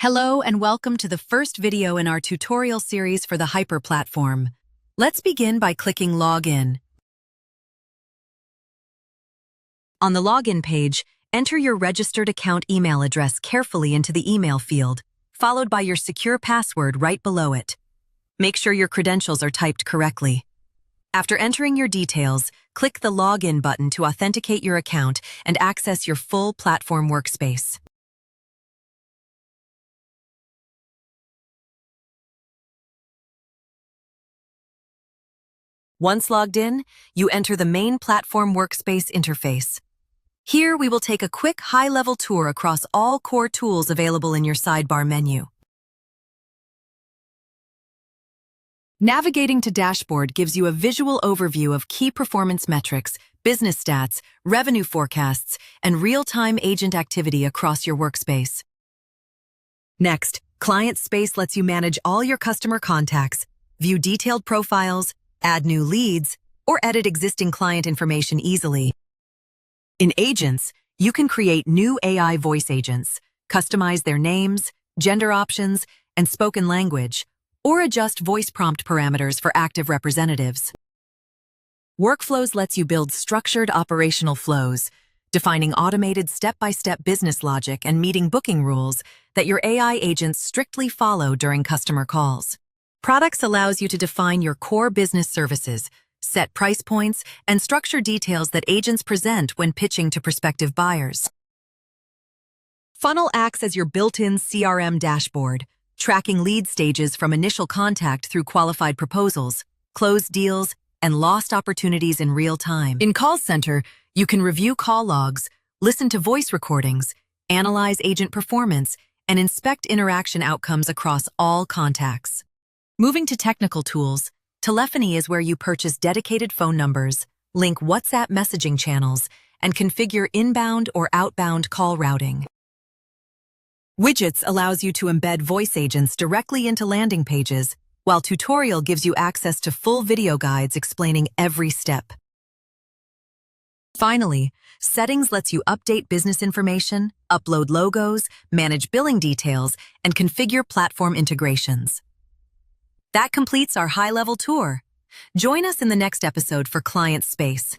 Hello and welcome to the first video in our tutorial series for the Hyper platform. Let's begin by clicking Login. On the Login page, enter your registered account email address carefully into the email field, followed by your secure password right below it. Make sure your credentials are typed correctly. After entering your details, click the Login button to authenticate your account and access your full platform workspace. Once logged in, you enter the main platform workspace interface. Here, we will take a quick high-level tour across all core tools available in your sidebar menu. Navigating to Dashboard gives you a visual overview of key performance metrics, business stats, revenue forecasts, and real-time agent activity across your workspace. Next, Client Space lets you manage all your customer contacts, view detailed profiles, add new leads, or edit existing client information easily. In Agents, you can create new AI voice agents, customize their names, gender options, and spoken language, or adjust voice prompt parameters for active representatives. Workflows lets you build structured operational flows, defining automated step-by-step business logic and meeting booking rules that your AI agents strictly follow during customer calls. Products allows you to define your core business services, set price points, and structure details that agents present when pitching to prospective buyers. Funnel acts as your built-in CRM dashboard, tracking lead stages from initial contact through qualified proposals, closed deals, and lost opportunities in real time. In Call Center, you can review call logs, listen to voice recordings, analyze agent performance, and inspect interaction outcomes across all contacts. Moving to technical tools, Telephony is where you purchase dedicated phone numbers, link WhatsApp messaging channels, and configure inbound or outbound call routing. Widgets allows you to embed voice agents directly into landing pages, while Tutorial gives you access to full video guides explaining every step. Finally, Settings lets you update business information, upload logos, manage billing details, and configure platform integrations. That completes our high-level tour. Join us in the next episode for Client Space.